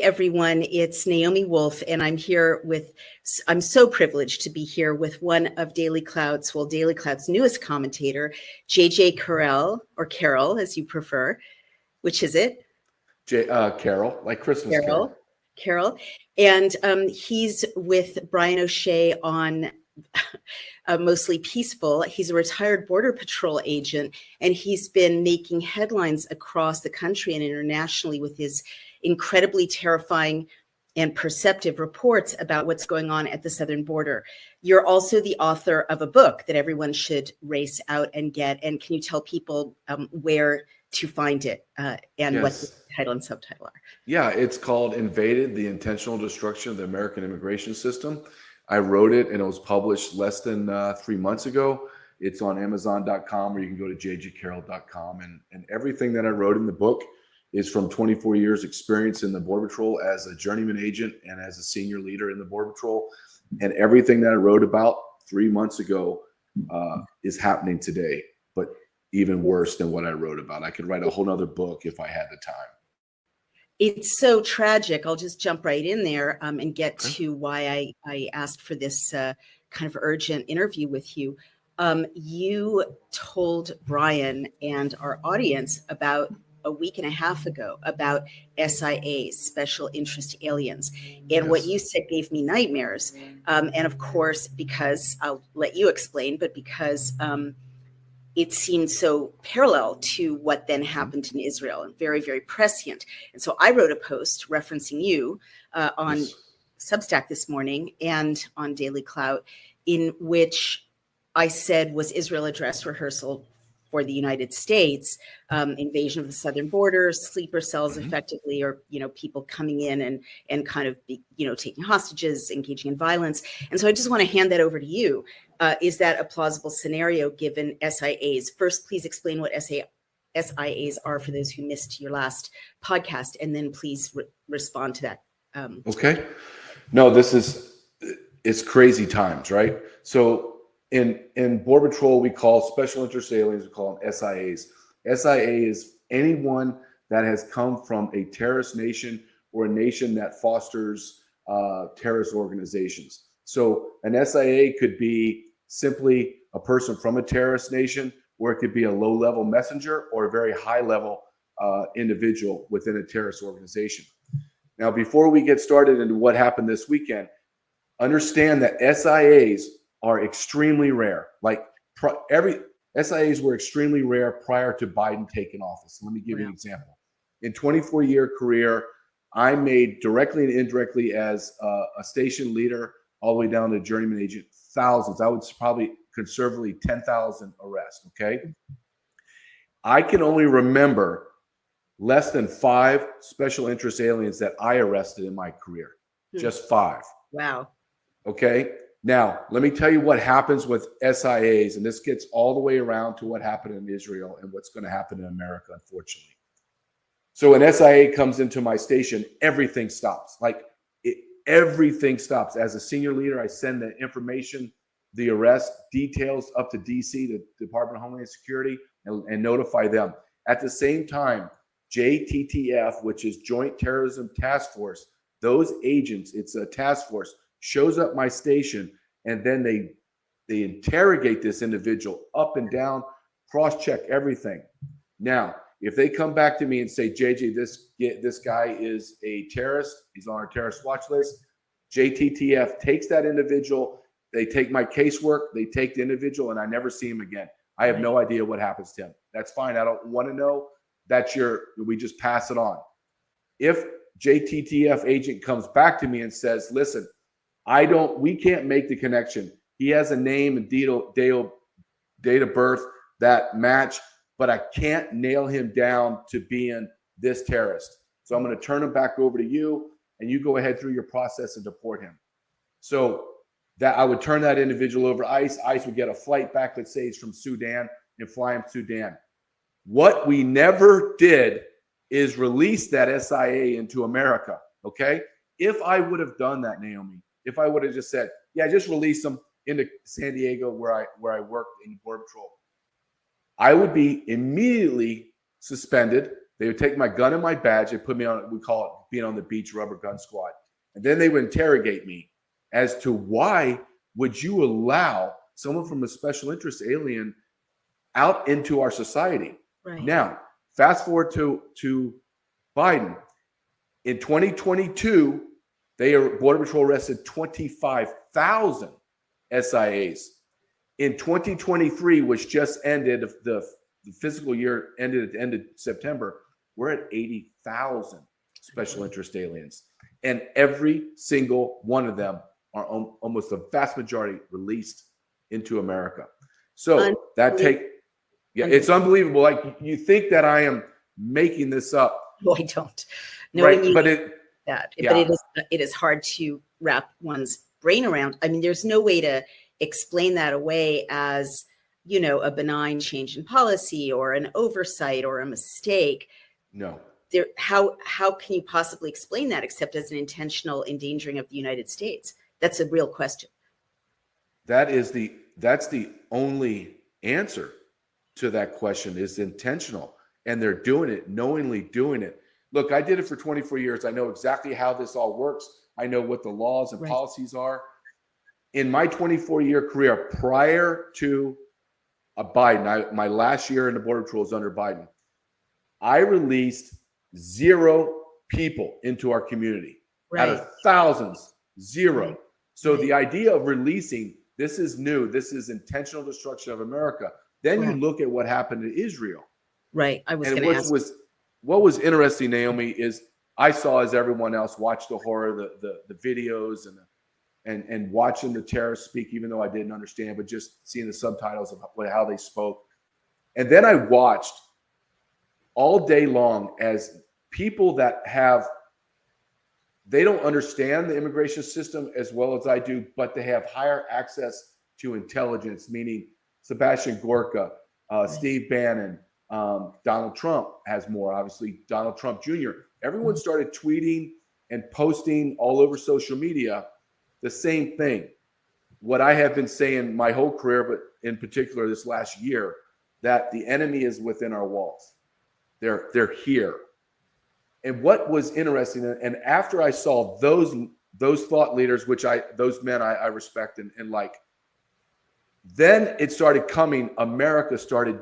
everyone. It's Naomi Wolf, and I'm so privileged to be here with one of DailyClout's newest commentator, JJ Carrell, or Carrell, as you prefer. Which is it? Carrell, like Christmas Carol. Carrell. And he's with Brian O'Shea on Mostly Peaceful. He's a retired Border Patrol agent, and he's been making headlines across the country and internationally with his incredibly terrifying and perceptive reports about what's going on at the southern border. You're also the author of a book that everyone should race out and get. And can you tell people where to find it and what the title and subtitle are? Yeah, it's called Invaded: The Intentional Destruction of the American Immigration System. I wrote it and it was published less than 3 months ago. It's on Amazon.com, or you can go to jjcarrell.com. And everything that I wrote in the book is from 24 years experience in the Border Patrol as a journeyman agent and as a senior leader in the Border Patrol. And everything that I wrote about 3 months ago is happening today, but even worse than what I wrote about. I could write a whole nother book if I had the time. It's so tragic. I'll just jump right in there and get to why I asked for this kind of urgent interview with you. You told Brian and our audience about a week and a half ago about SIAs, special interest aliens. And what you said gave me nightmares. And of course, because I'll let you explain, but because it seemed so parallel to what then happened in Israel and very, very prescient. And so I wrote a post referencing you on Substack this morning and on DailyClout, in which I said, was Israel a dress rehearsal for the United States, invasion of the southern border, sleeper cells effectively, or, people coming in and kind of, taking hostages, engaging in violence. And so I just want to hand that over to you. Is that a plausible scenario given SIAs? First, please explain what SIAs are for those who missed your last podcast, and then please respond to that. Okay. No, it's crazy times, right? So in Border Patrol, we call special interest aliens, we call them SIAs. SIA is anyone that has come from a terrorist nation or a nation that fosters terrorist organizations. So an SIA could be simply a person from a terrorist nation, or it could be a low-level messenger or a very high-level individual within a terrorist organization. Now, before we get started into what happened this weekend, understand that SIAs are extremely rare. SIAs were extremely rare prior to Biden taking office. Let me give you an example. In 24-year career, I made directly and indirectly as a station leader all the way down to journeyman agent, thousands. I would probably conservatively 10,000 arrests, okay? I can only remember less than 5 special interest aliens that I arrested in my career. Just 5. Wow. Okay? Now, let me tell you what happens with SIAs, and this gets all the way around to what happened in Israel and what's going to happen in America, unfortunately. So an SIA comes into my station, everything stops. Everything stops. As a senior leader, I send the information, the arrest details up to DC, the Department of Homeland Security, and notify them. At the same time, JTTF, which is Joint Terrorism Task Force, those agents, it's a task force, shows up my station, and then they interrogate this individual up and down, cross-check everything. Now, if they come back to me and say, JJ, this guy is a terrorist, he's on our terrorist watch list, JTTF takes that individual, they take my casework, they take the individual, and I never see him again. I have no idea what happens to him. That's fine. I don't want to know. We just pass it on. If JTTF agent comes back to me and says, listen, we can't make the connection. He has a name and date of birth that match, but I can't nail him down to being this terrorist. So I'm going to turn him back over to you, and you go ahead through your process and deport him. So that I would turn that individual over to ICE. ICE would get a flight back, let's say he's from Sudan, and fly him to Sudan. What we never did is release that SIA into America, okay? If I would have done that, Naomi, if I would have just said, yeah, just release them into San Diego where I worked in Border Patrol, I would be immediately suspended. They would take my gun and my badge. They put me on, we call it being on the beach rubber gun squad. And then they would interrogate me as to why would you allow someone from a special interest alien out into our society? Right. Now, fast forward to Biden. In 2022, Border Patrol arrested 25,000 SIAs. In 2023, which just ended, the fiscal year ended at the end of September, we're at 80,000 special interest aliens. And every single one of them are almost the vast majority released into America. So it's unbelievable. Like, you think that I am making this up. No, I don't. No, right, but it is hard to wrap one's brain around. I mean, there's no way to explain that away as, you know, a benign change in policy or an oversight or a mistake. No. How can you possibly explain that except as an intentional endangering of the United States? That's a real question. That's the only answer to that question, is intentional. And they're doing it, knowingly doing it. Look, I did it for 24 years. I know exactly how this all works. I know what the laws and policies are. In my 24-year career prior to Biden, my last year in the Border Patrol was under Biden, I released 0 people into our community. Out of thousands, 0. So the idea of releasing, this is new. This is intentional destruction of America. Then you look at what happened to Israel. Right. I was going to ask. What was interesting, Naomi, is I saw, as everyone else, watch the horror, the videos and watching the terrorists speak, even though I didn't understand, but just seeing the subtitles of how they spoke. And then I watched all day long as people that they don't understand the immigration system as well as I do, but they have higher access to intelligence, meaning Sebastian Gorka, Steve Bannon, Donald Trump has more, obviously, Donald Trump Jr. Everyone started tweeting and posting all over social media the same thing. What I have been saying my whole career, but in particular this last year, that the enemy is within our walls. They're here. And what was interesting, and after I saw those thought leaders, those men I respect and like, then it started coming. America started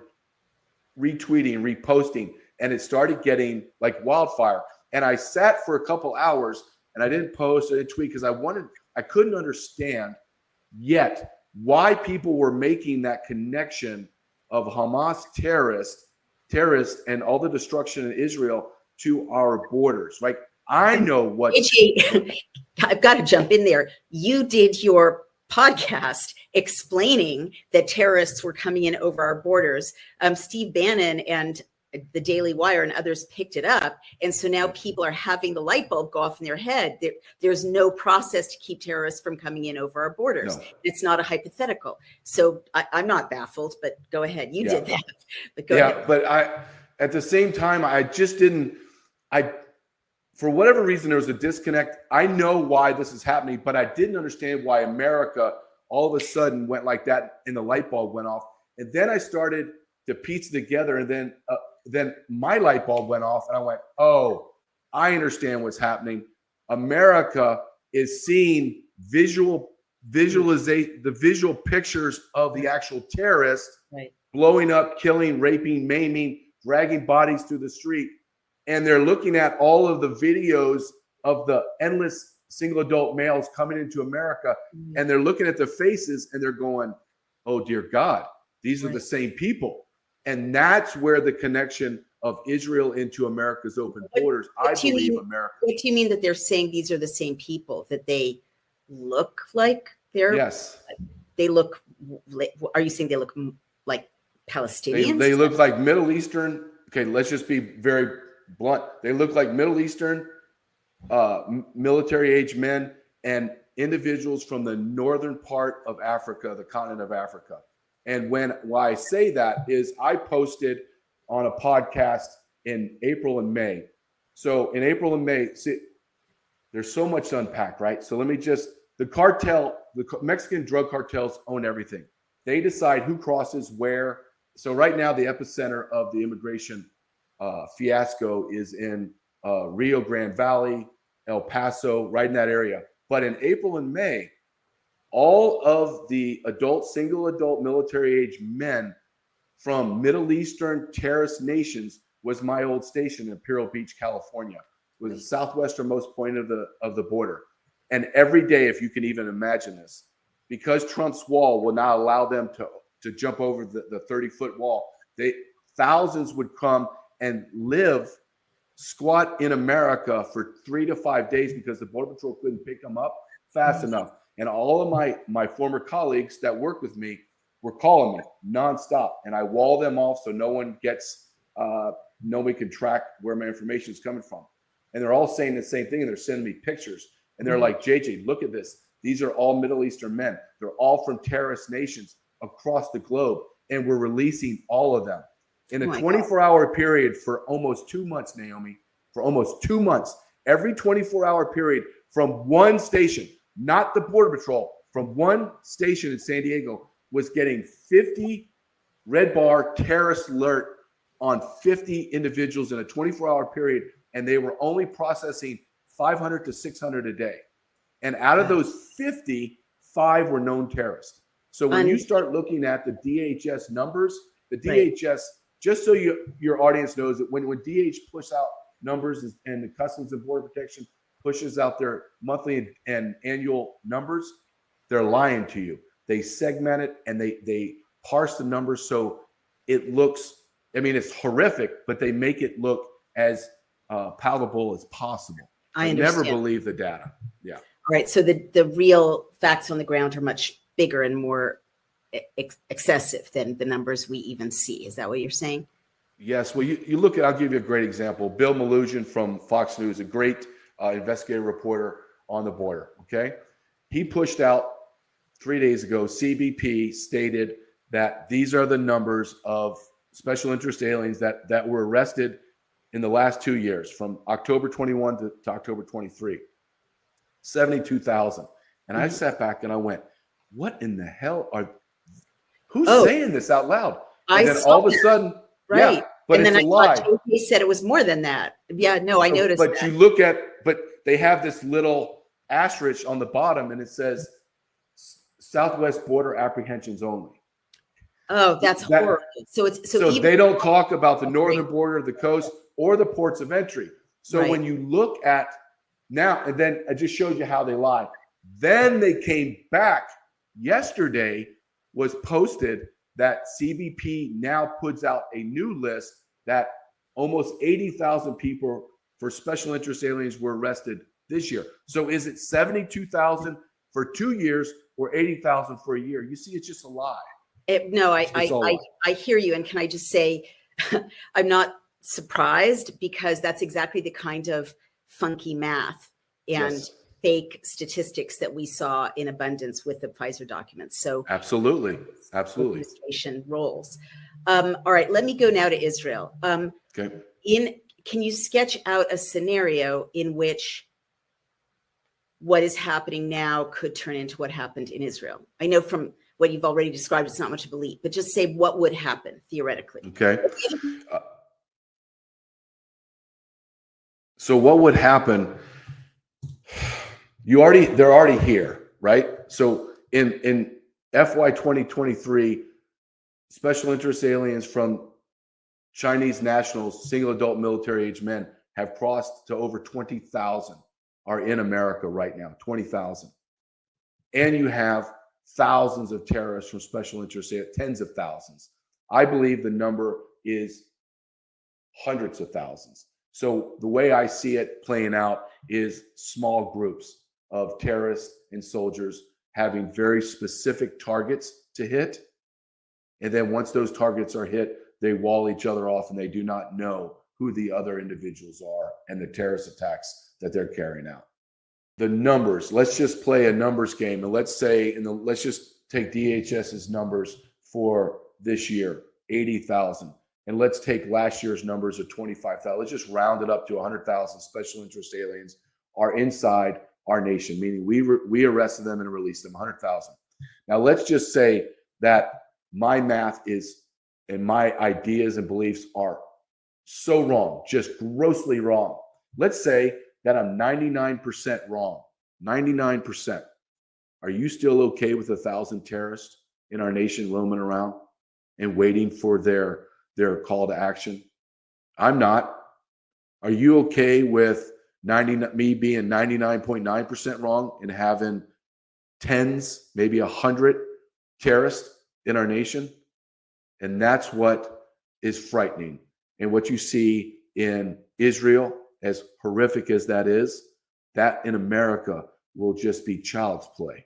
retweeting, reposting, and it started getting like wildfire. And I sat for a couple hours and I didn't post, I didn't tweet, because I couldn't understand yet why people were making that connection of Hamas terrorists and all the destruction in Israel to our borders. Like, I know what. I've got to jump in there. You did your podcast explaining that terrorists were coming in over our borders. Steve Bannon and the Daily Wire and others picked it up. And so now people are having the light bulb go off in their head. There's no process to keep terrorists from coming in over our borders. No. It's not a hypothetical. So I'm not baffled, but go ahead. You did that. But go ahead. But at the same time, I just didn't, for whatever reason, there was a disconnect. I know why this is happening, but I didn't understand why America all of a sudden went like that and the light bulb went off. And then I started to piece together, and then my light bulb went off and I went, oh, I understand what's happening. America is seeing the visual pictures of the actual terrorists blowing up, killing, raping, maiming, dragging bodies through the street. And they're looking at all of the videos of the endless single adult males coming into America. And they're looking at the faces and they're going, oh, dear God, these are the same people. And that's where the connection of Israel into America's open borders, America. What do you mean that they're saying these are the same people, that they look like they're? Yes. They look, are you saying they look like Palestinians? They look like Middle Eastern. Okay, let's just be very blunt. They look like Middle Eastern military-age men and individuals from the northern part of Africa, the continent of Africa. And why I say that is I posted on a podcast in April and May. So in April and May, see, there's so much to unpack, right? So let me the Mexican drug cartels own everything. They decide who crosses where. So right now, the epicenter of the immigration fiasco is in Rio Grande Valley, El Paso, right in that area. But in April and May, all of the single adult military age men from Middle Eastern terrorist nations was my old station in Imperial Beach, California. It was the southwesternmost point of the border. And every day, if you can even imagine this, because Trump's wall will not allow them to jump over the 30-foot wall, thousands would come and squat in America for 3 to 5 days because the Border Patrol couldn't pick them up fast enough. And all of my former colleagues that work with me were calling me nonstop, and I wall them off so no one can track where my information is coming from. And they're all saying the same thing, and they're sending me pictures. And they're like, JJ, look at this. These are all Middle Eastern men. They're all from terrorist nations across the globe, and we're releasing all of them. In a 24-hour period for almost 2 months, Naomi, for almost 2 months, every 24-hour period from one station, not the Border Patrol, from one station in San Diego, was getting 50 red bar terrorist alert on 50 individuals in a 24-hour period, and they were only processing 500 to 600 a day. And out of those 50, 5 were known terrorists. So when you start looking at the DHS numbers, the DHS, just so your audience knows that when DH push out numbers and the Customs and Border Protection pushes out their monthly and annual numbers, they're lying to you. They segment it and they parse the numbers so it looks, I mean, it's horrific, but they make it look as palatable as possible. I understand. Never believe the data. Yeah. All right. So the real facts on the ground are much bigger and more excessive than the numbers we even see. Is that what you're saying? Yes. Well, you look at, I'll give you a great example. Bill Malugin from Fox News, a great investigative reporter on the border. Okay. He pushed out 3 days ago, CBP stated that these are the numbers of special interest aliens that were arrested in the last 2 years, from October 21 to October 23, 72,000. And I sat back and I went, what in the hell who's saying this out loud? And then all of a sudden, right. Yeah, but and it's then a lie. He said it was more than that. Yeah, no, I noticed but that. You look at, but they have this little asterisk on the bottom and it says Southwest border apprehensions only. Oh, that's horrible. So they don't talk about the northern border, the coast, or the ports of entry. So when you look at now, and then I just showed you how they lie. Then they came back yesterday, was posted that CBP now puts out a new list that almost 80,000 people for special interest aliens were arrested this year. So is it 72,000 for 2 years or 80,000 for a year? You see, it's just a lie. I hear you. And can I just say, I'm not surprised, because that's exactly the kind of funky math and fake statistics that we saw in abundance with the Pfizer documents. So absolutely. Administration roles. All right, let me go now to Israel. Okay. Can you sketch out a scenario in which what is happening now could turn into what happened in Israel? I know from what you've already described, it's not much of a leap, but just say what would happen theoretically. Okay. So what would happen? They're already here, right? So in FY 2023, special interest aliens from Chinese nationals, single adult military age men, have crossed to over 20,000 are in America right now, 20,000. And you have thousands of terrorists from special interest, tens of thousands. I believe the number is hundreds of thousands. So the way I see it playing out is small groups of terrorists and soldiers having very specific targets to hit. And then once those targets are hit, they wall each other off and they do not know who the other individuals are and the terrorist attacks that they're carrying out. The numbers, let's just play a numbers game. And let's just take DHS's numbers for this year, 80,000. And let's take last year's numbers of 25,000. Let's just round it up to 100,000 special interest aliens are inside our nation, meaning we arrested them and released them, 100,000. Now, let's just say that my math is, and my ideas and beliefs are So wrong, just grossly wrong. Let's say that I'm 99% wrong, 99%. Are you still okay with 1,000 terrorists in our nation roaming around and waiting for their call to action? I'm not. Are you okay with me being 99.9% wrong and having tens, maybe 100 terrorists in our nation? And that's what is frightening. And what you see in Israel, as horrific as that is, that in America will just be child's play.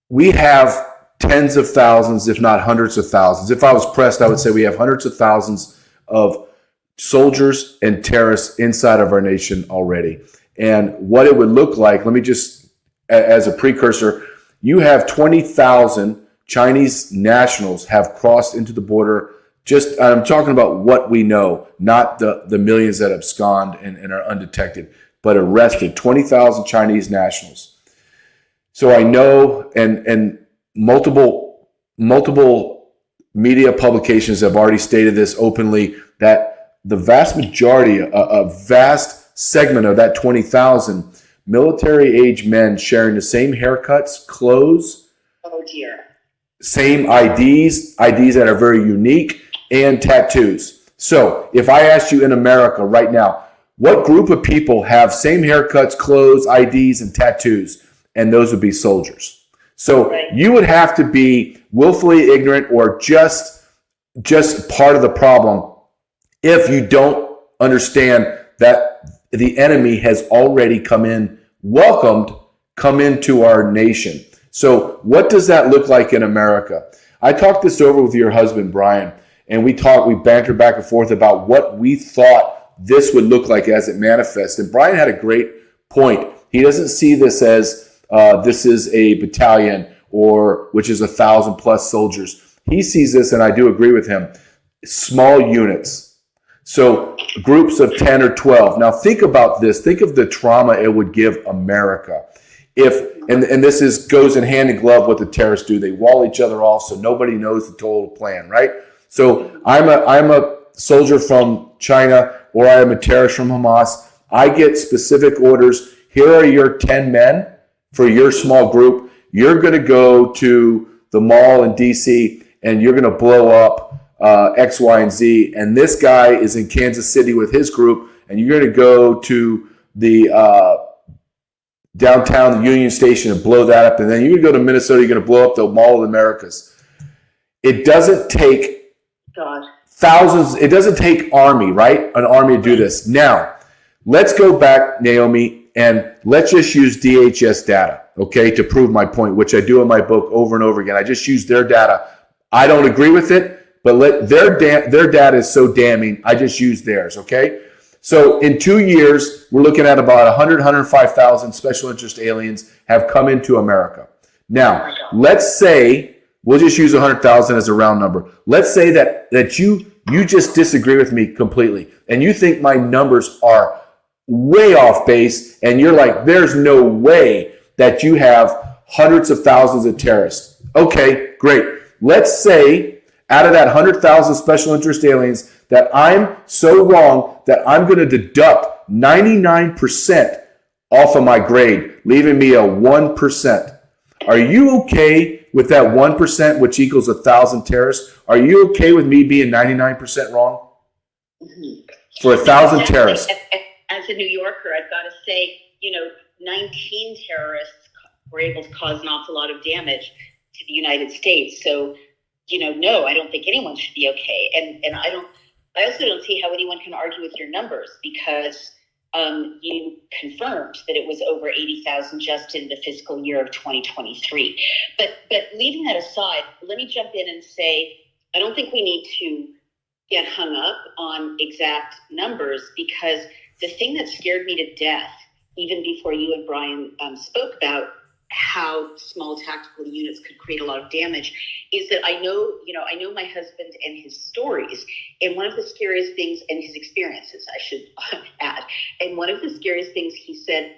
We have tens of thousands, if not hundreds of thousands. If I was pressed, I would say we have hundreds of thousands of soldiers and terrorists inside of our nation already. And what it would look like, let me just, as a precursor, you have 20,000 Chinese nationals have crossed into the border. Just, I'm talking about what we know, not the millions that abscond and are undetected, but arrested, 20,000 Chinese nationals. So I know, and multiple media publications have already stated this openly, that the vast majority, a vast segment of that 20,000 military-age men sharing the same haircuts, clothes, oh dear, same IDs that are very unique, and tattoos. So if I asked you in America right now, what group of people have same haircuts, clothes, IDs, and tattoos? And those would be soldiers. So right. You would have to be willfully ignorant or just part of the problem if you don't understand that the enemy has already come into our nation. So what does that look like in America? I talked this over with your husband, Brian, and we bantered back and forth about what we thought this would look like as it manifests. And Brian had a great point. He doesn't see this as this is a battalion which is 1,000 plus soldiers. He sees this, and I do agree with him, small units. So groups of 10 or 12. Now think about this. Think of the trauma it would give America. And this goes in hand in glove what the terrorists do. They wall each other off so nobody knows the total plan, right? So I'm a soldier from China, or I am a terrorist from Hamas. I get specific orders. Here are your 10 men for your small group. You're going to go to the mall in DC and you're going to blow up X, Y, and Z. And this guy is in Kansas City with his group, and you're going to go to the downtown Union Station and blow that up. And then you're going to go to Minnesota, you're going to blow up the Mall of the Americas. It doesn't take thousands. It doesn't take army, right? An army to do this. Now, let's go back, Naomi, and let's just use DHS data, okay, to prove my point, which I do in my book over and over again. I just use their data. I don't agree with it, but their data is so damning, I just use theirs, okay? So in 2 years, we're looking at about 105,000 special interest aliens have come into America. Now, let's say, we'll just use 100,000 as a round number. Let's say that you just disagree with me completely, and you think my numbers are way off base, and you're like, there's no way that you have hundreds of thousands of terrorists. Okay, great. Let's say out of that 100,000 special interest aliens that I'm so wrong that I'm going to deduct 99% off of my grade, leaving me a 1%. Are you okay with that 1%, which equals 1,000 terrorists? Are you okay with me being 99% wrong? For 1,000 terrorists. As a New Yorker, I've got to say, 19 terrorists were able to cause an awful lot of damage to the United States. So, no, I don't think anyone should be okay. And I also don't see how anyone can argue with your numbers, because you confirmed that it was over 80,000 just in the fiscal year of 2023. But leaving that aside, let me jump in and say, I don't think we need to get hung up on exact numbers, because the thing that scared me to death, even before you and Brian spoke about how small tactical units could create a lot of damage, is that I know my husband and his stories, and one of the scariest things, and his experiences, I should add, and one of the scariest things he said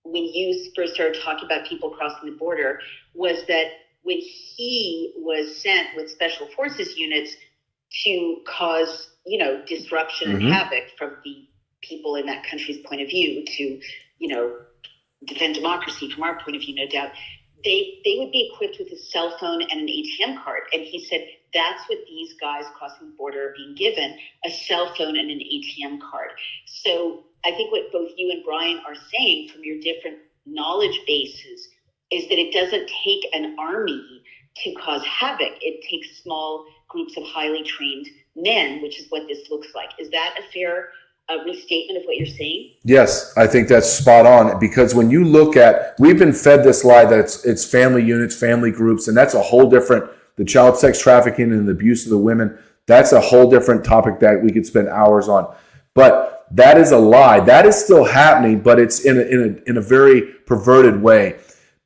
when you first started talking about people crossing the border was that when he was sent with special forces units to cause, disruption and havoc from the people in that country's point of view to, defend democracy from our point of view, no doubt, they would be equipped with a cell phone and an ATM card. And he said that's what these guys crossing the border are being given, a cell phone and an ATM card. So I think what both you and Brian are saying from your different knowledge bases is that it doesn't take an army to cause havoc. It takes small groups of highly trained men, which is what this looks like. Is that a fair restatement of what you're saying? Yes, I think that's spot on, because when you look at, we've been fed this lie that it's family units, family groups, and that's a whole different, the child sex trafficking and the abuse of the women, that's a whole different topic that we could spend hours on. But that is a lie. That is still happening, but it's in a very perverted way.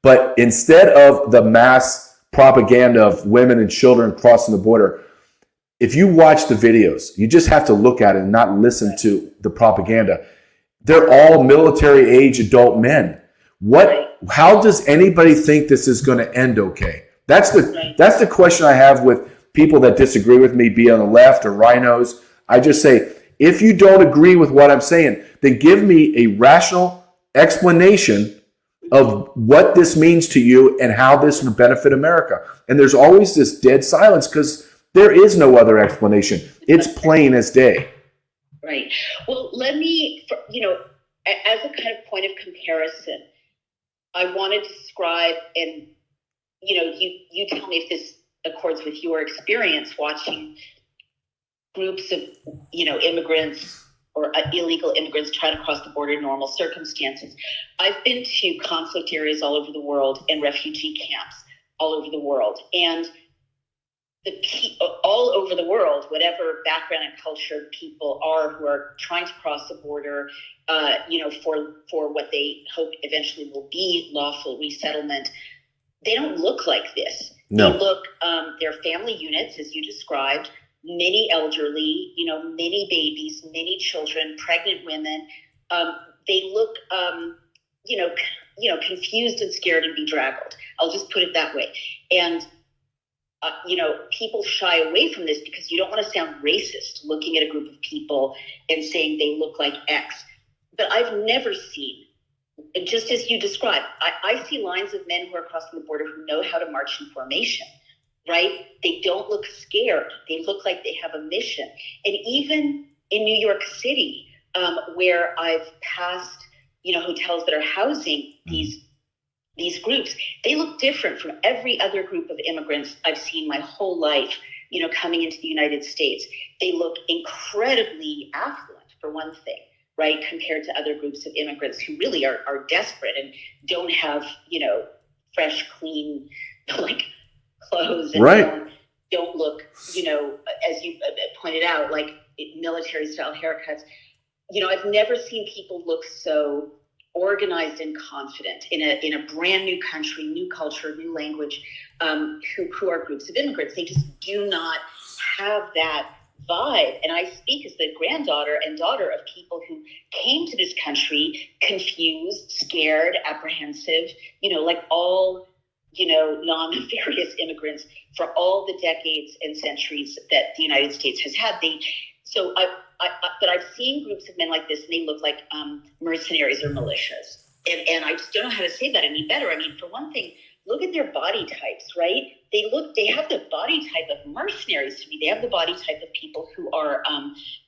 But instead of the mass propaganda of women and children crossing the border, if you watch the videos, you just have to look at it and not listen to the propaganda. They're all military age adult men. How does anybody think this is going to end okay? That's the question I have with people that disagree with me, be on the left or rhinos. I just say, if you don't agree with what I'm saying, then give me a rational explanation of what this means to you and how this would benefit America. And there's always this dead silence because there is no other explanation. It's plain as day. Right. Well, let me, as a kind of point of comparison, I want to describe, and, you tell me if this accords with your experience watching groups of, immigrants or illegal immigrants try to cross the border in normal circumstances. I've been to conflict areas all over the world and refugee camps all over the world. And all over the world, whatever background and culture people are who are trying to cross the border, for what they hope eventually will be lawful resettlement, they don't look like this. No. They look, they're family units, as you described, many elderly, many babies, many children, pregnant women. They look, confused and scared and bedraggled. I'll just put it that way. And people shy away from this because you don't want to sound racist looking at a group of people and saying they look like X. But I've never seen, just as you described, I see lines of men who are crossing the border who know how to march in formation, right? They don't look scared. They look like they have a mission. And even in New York City, where I've passed, hotels that are housing these groups, they look different from every other group of immigrants I've seen my whole life, coming into the United States. They look incredibly affluent, for one thing, right, compared to other groups of immigrants who really are desperate and don't have, fresh, clean, clothes, and right. don't look, as you pointed out, like military-style haircuts. I've never seen people look so organized and confident in a brand new country, new culture, new language, who are groups of immigrants. They just do not have that vibe. And I speak as the granddaughter and daughter of people who came to this country confused, scared, apprehensive, like all, non-nefarious immigrants for all the decades and centuries that the United States has had. But I've seen groups of men like this, and they look like mercenaries or militias. And I just don't know how to say that any better. I mean, for one thing, look at their body types, right? They have the body type of mercenaries to me. They have the body type of people who are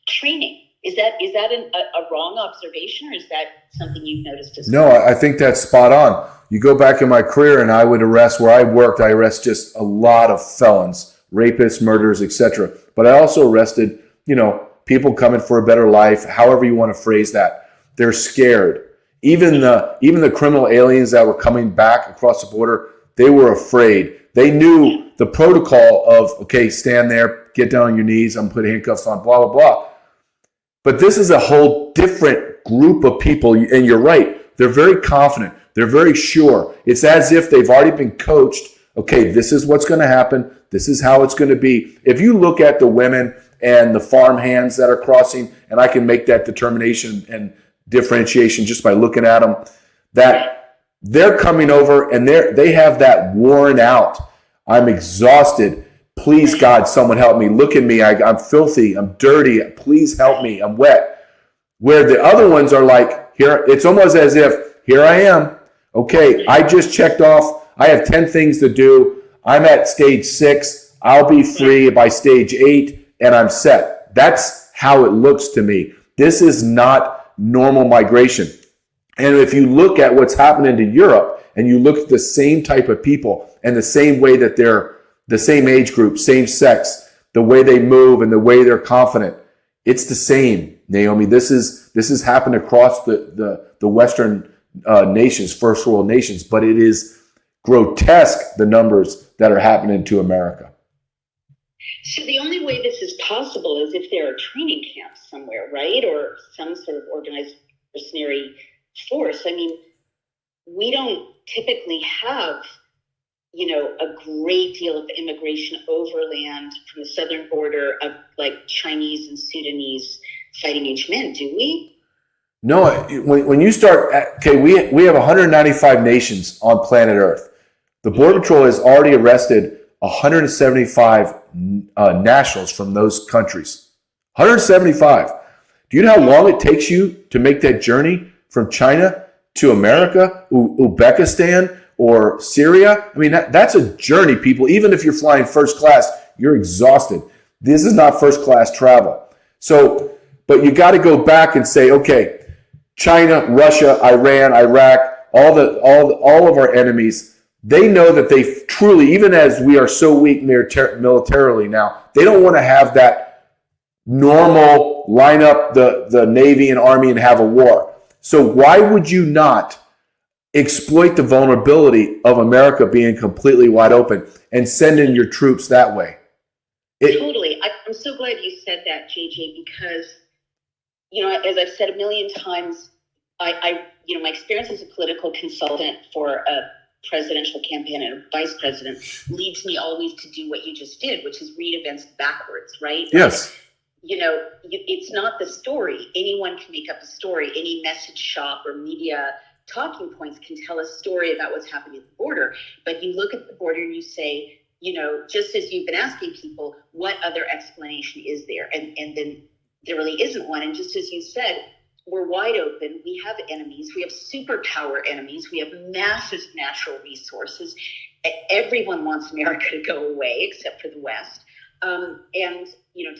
training. Is that a wrong observation, or is that something you've noticed as well? No, I think that's spot on. You go back in my career, and I would arrest, where I worked, I arrest just a lot of felons, rapists, murderers, etc. But I also arrested, people coming for a better life, however you want to phrase that. They're scared. Even the criminal aliens that were coming back across the border, they were afraid. They knew the protocol of, okay, stand there, get down on your knees, I'm putting handcuffs on, blah, blah, blah. But this is a whole different group of people, and you're right. They're very confident. They're very sure. It's as if they've already been coached. Okay, this is what's going to happen. This is how it's going to be. If you look at the women and the farm hands that are crossing, and I can make that determination and differentiation just by looking at them, that they're coming over and they have that worn out, I'm exhausted, Please, God, someone help me. Look at me. I'm filthy. I'm dirty. Please help me. I'm wet. Where the other ones are like, here, it's almost as if, here I am. Okay, I just checked off. I have 10 things to do. I'm at stage 6. I'll be free by stage 8, and I'm set. That's how it looks to me. This is not normal migration. And if you look at what's happening to Europe, and you look at the same type of people and the same way that they're the same age group, same sex, the way they move and the way they're confident, it's the same, Naomi. This has happened across the Western nations, first world nations, but it is grotesque, the numbers that are happening to America. So the only way this is possible is if there are training camps somewhere, right? Or some sort of organized mercenary force. I mean, we don't typically have, a great deal of immigration overland from the southern border of like Chinese and Sudanese fighting age men, do we? No, when you start, we have 195 nations on planet Earth. The Border Patrol has already arrested 175 nationals from those countries. 175. Do you know how long it takes you to make that journey from China to America, Uzbekistan, or Syria? I mean, that's a journey, people. Even if you're flying first class, you're exhausted. This is not first class travel. So, but you got to go back and say, okay, China, Russia, Iran, Iraq, all of our enemies, they know that they truly, even as we are so weak militarily now, they don't want to have that normal line up the Navy and Army and have a war. So why would you not exploit the vulnerability of America being completely wide open and send in your troops that way? Totally. I'm so glad you said that, JJ, because, as I've said a million times, my experience as a political consultant for a presidential campaign and a vice president leads me always to do what you just did, which is read events backwards, right? Yes. It's not the story. Anyone can make up a story. Any message shop or media talking points can tell a story about what's happening at the border. But you look at the border and you say, just as you've been asking people, what other explanation is there? And then there really isn't one. And just as you said, we're wide open. We have enemies. We have superpower enemies. We have massive natural resources. Everyone wants America to go away except for the West. And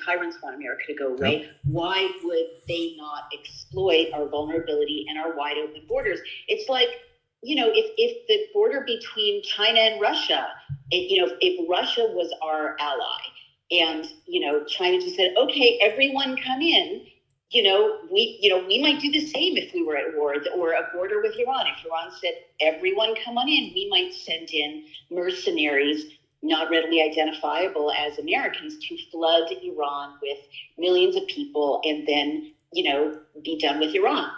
tyrants want America to go away. Yep. Why would they not exploit our vulnerability and our wide open borders? It's like, if the border between China and Russia, if Russia was our ally and, China just said, okay, everyone come in, we might do the same if we were at war, or a border with Iran. If Iran said, everyone come on in, we might send in mercenaries, not readily identifiable as Americans, to flood Iran with millions of people and then, be done with Iran,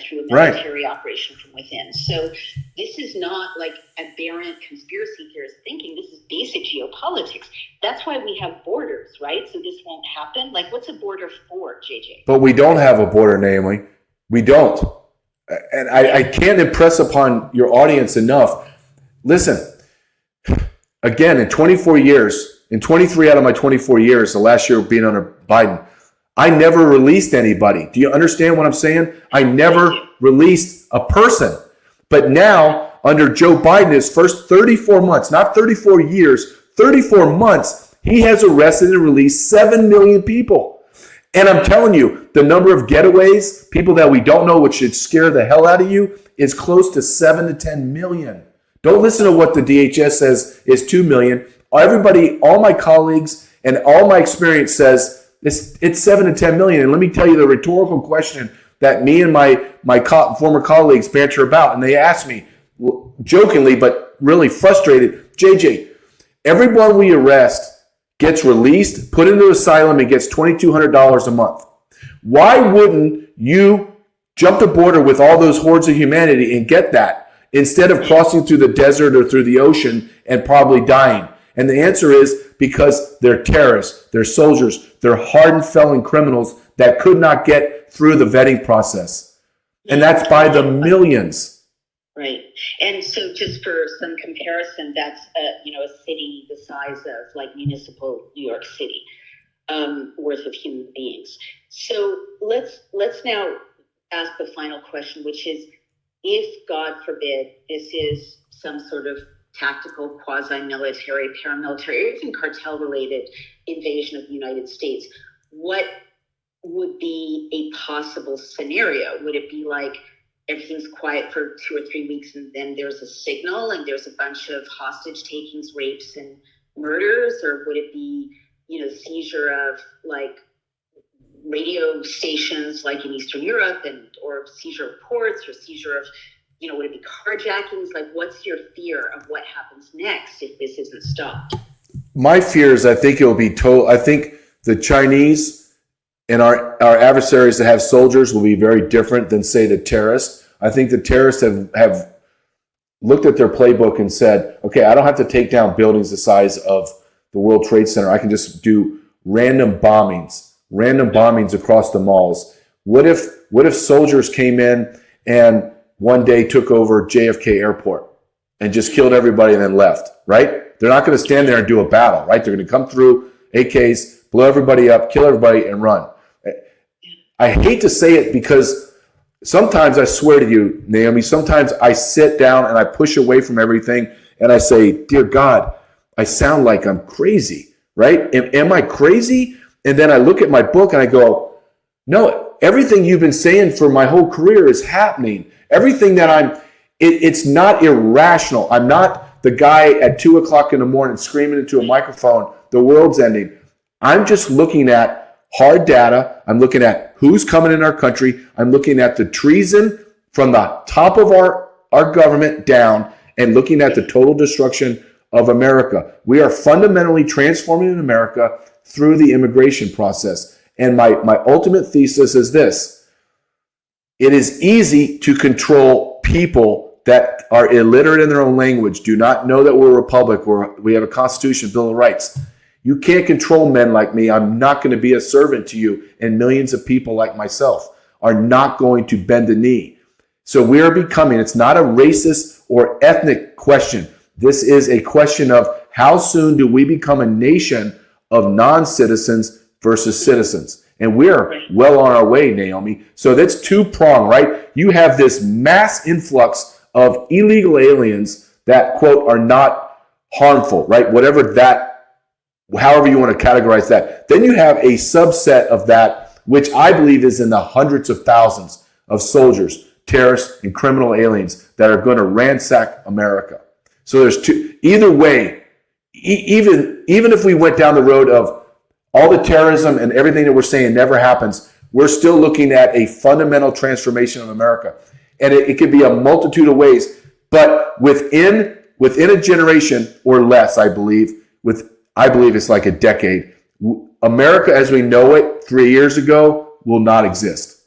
through a military operation from within. So this is not like aberrant conspiracy theorist thinking. This is basic geopolitics. That's why we have borders, right? So this won't happen. Like, what's a border for, JJ? But we don't have a border, Naomi. We don't. And I can't impress upon your audience enough. Listen, again, in 24 years, in 23 out of my 24 years, the last year being under Biden, I never released anybody. Do you understand what I'm saying? I never released a person. But now, under Joe Biden, his first 34 months, not 34 years, 34 months, he has arrested and released 7 million people. And I'm telling you, the number of getaways, people that we don't know, which should scare the hell out of you, is close to 7 to 10 million. Don't listen to what the DHS says is 2 million. Everybody, all my colleagues, and all my experience says it's 7 to 10 million. And let me tell you the rhetorical question that me and my former colleagues banter about. And they asked me, jokingly, but really frustrated, JJ, everyone we arrest gets released, put into asylum, and gets $2,200 a month. Why wouldn't you jump the border with all those hordes of humanity and get that instead of crossing through the desert or through the ocean and probably dying? And the answer is because they're terrorists, they're soldiers, they're hardened felon criminals that could not get through the vetting process. And that's by the millions. Right. And so just for some comparison, that's a city the size of like municipal New York City, worth of human beings. So let's now ask the final question, which is, if God forbid this is some sort of tactical, quasi-military, paramilitary, or even cartel-related invasion of the United States, what would be a possible scenario? Would it be like everything's quiet for 2 or 3 weeks and then there's a signal and there's a bunch of hostage takings, rapes, and murders? Or would it be, seizure of like radio stations like in Eastern Europe, or seizure of ports, or seizure of, would it be carjackings? Like, what's your fear of what happens next if this isn't stopped? My fear is I think it will be total. I think the Chinese and our adversaries that have soldiers will be very different than, say, the terrorists. I think the terrorists have looked at their playbook and said, okay, I don't have to take down buildings the size of the World Trade Center. I can just do random bombings across the malls. What if soldiers came in and one day took over JFK Airport and just killed everybody and then left, right? They're not going to stand there and do a battle, right? They're going to come through, AKs, blow everybody up, kill everybody, and run. I hate to say it because sometimes, I swear to you, Naomi, sometimes I sit down and I push away from everything and I say, dear God, I sound like I'm crazy, right? Am I crazy? And then I look at my book and I go, no, everything you've been saying for my whole career is happening. Everything that it's not irrational. I'm not the guy at 2 o'clock in the morning screaming into a microphone, the world's ending. I'm just looking at hard data. I'm looking at who's coming in our country. I'm looking at the treason from the top of our government down, and looking at the total destruction of America. We are fundamentally transforming in America through the immigration process. And my ultimate thesis is this: it is easy to control people that are illiterate in their own language, do not know that we're a republic, we have a constitution, Bill of Rights. You can't control men like me. I'm not going to be a servant to you. And millions of people like myself are not going to bend the knee. So we are becoming, it's not a racist or ethnic question. This is a question of how soon do we become a nation of non-citizens versus citizens. And we're well on our way, Naomi. So that's two-pronged, right? You have this mass influx of illegal aliens that, quote, are not harmful, right? However you want to categorize that. Then you have a subset of that, which I believe is in the hundreds of thousands of soldiers, terrorists, and criminal aliens that are going to ransack America. So there's two. Either way, even if we went down the road of all the terrorism and everything that we're saying never happens, we're still looking at a fundamental transformation of America. And it could be a multitude of ways, but within a generation or less, I believe it's like a decade, America as we know it 3 years ago will not exist.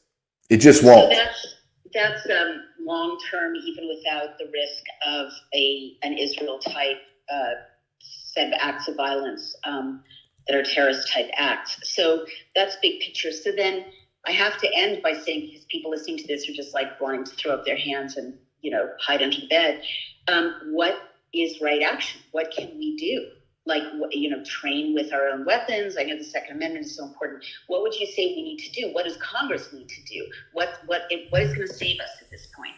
It just won't. So that's long term, even without the risk of an Israel type set of acts of violence that are terrorist type acts. So that's big picture. So then I have to end by saying, because people listening to this are just like wanting to throw up their hands and hide under the bed. What is right action? What can we do? Like, train with our own weapons. I know the Second Amendment is so important. What would you say we need to do? What does Congress need to do? What is going to save us at this point?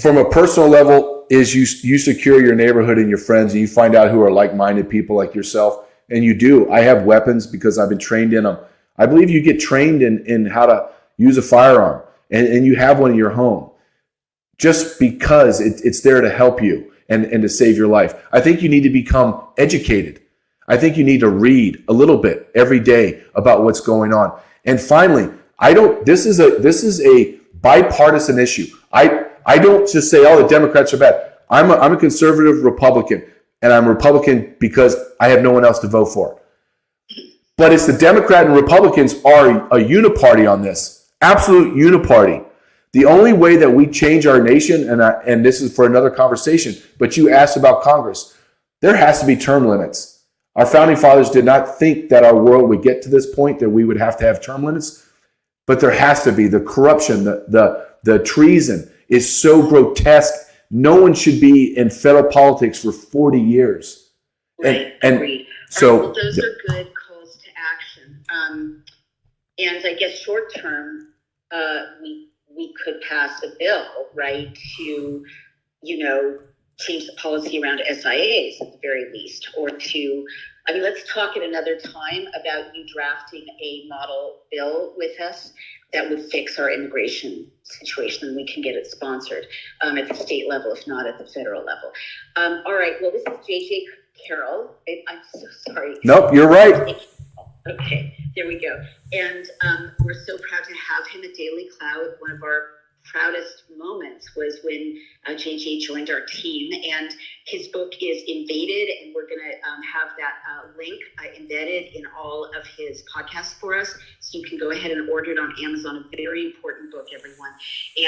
From a personal level, is you secure your neighborhood and your friends, and you find out who are like-minded people like yourself. And you do. I have weapons because I've been trained in them. I believe you get trained in how to use a firearm, and you have one in your home just because it's there to help you. And to save your life. I think you need to become educated. I think you need to read a little bit every day about what's going on. And finally, this is a bipartisan issue. I don't just say, oh, the Democrats are bad. I'm a conservative Republican, and I'm a Republican because I have no one else to vote for. But it's the Democrat and Republicans are a uniparty on this, absolute uniparty. The only way that we change our nation, and this is for another conversation, but you asked about Congress, there has to be term limits. Our founding fathers did not think that our world would get to this point that we would have to have term limits, but there has to be. The corruption, the treason is so grotesque. No one should be in federal politics for 40 years. Right. And Agreed. so well, those are good calls to action. And I guess short term, we could pass a bill, right, to, change the policy around SIAs at the very least, or to, let's talk at another time about you drafting a model bill with us that would fix our immigration situation, and we can get it sponsored at the state level, if not at the federal level. All right. Well, this is JJ Carrell. I'm so sorry. Nope, you're right. Okay, there we go. And we're so proud to have him at DailyClout. One of our proudest moments was when JJ joined our team, and his book is Invaded, and we're going to have that link embedded in all of his podcasts for us, so you can go ahead and order it on Amazon. A very important book, everyone.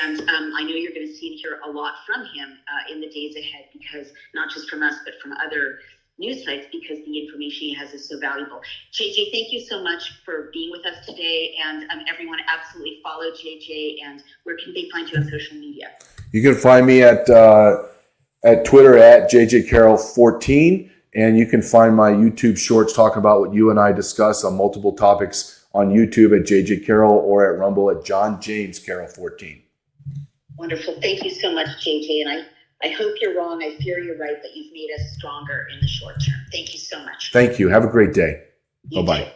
And I know you're going to see and hear a lot from him in the days ahead, because not just from us, but from other news sites, because the information he has is so valuable. JJ, thank you so much for being with us today, and everyone absolutely follow JJ. And where can they find you on social media? You can find me at Twitter at JJCarrell14, and you can find my YouTube shorts talking about what you and I discuss on multiple topics on YouTube at JJ Carrell, or at Rumble at John James Carrell 14. Wonderful. Thank you so much, JJ. And I hope you're wrong. I fear you're right, but you've made us stronger in the short term. Thank you so much. Thank you. Have a great day. Bye-bye.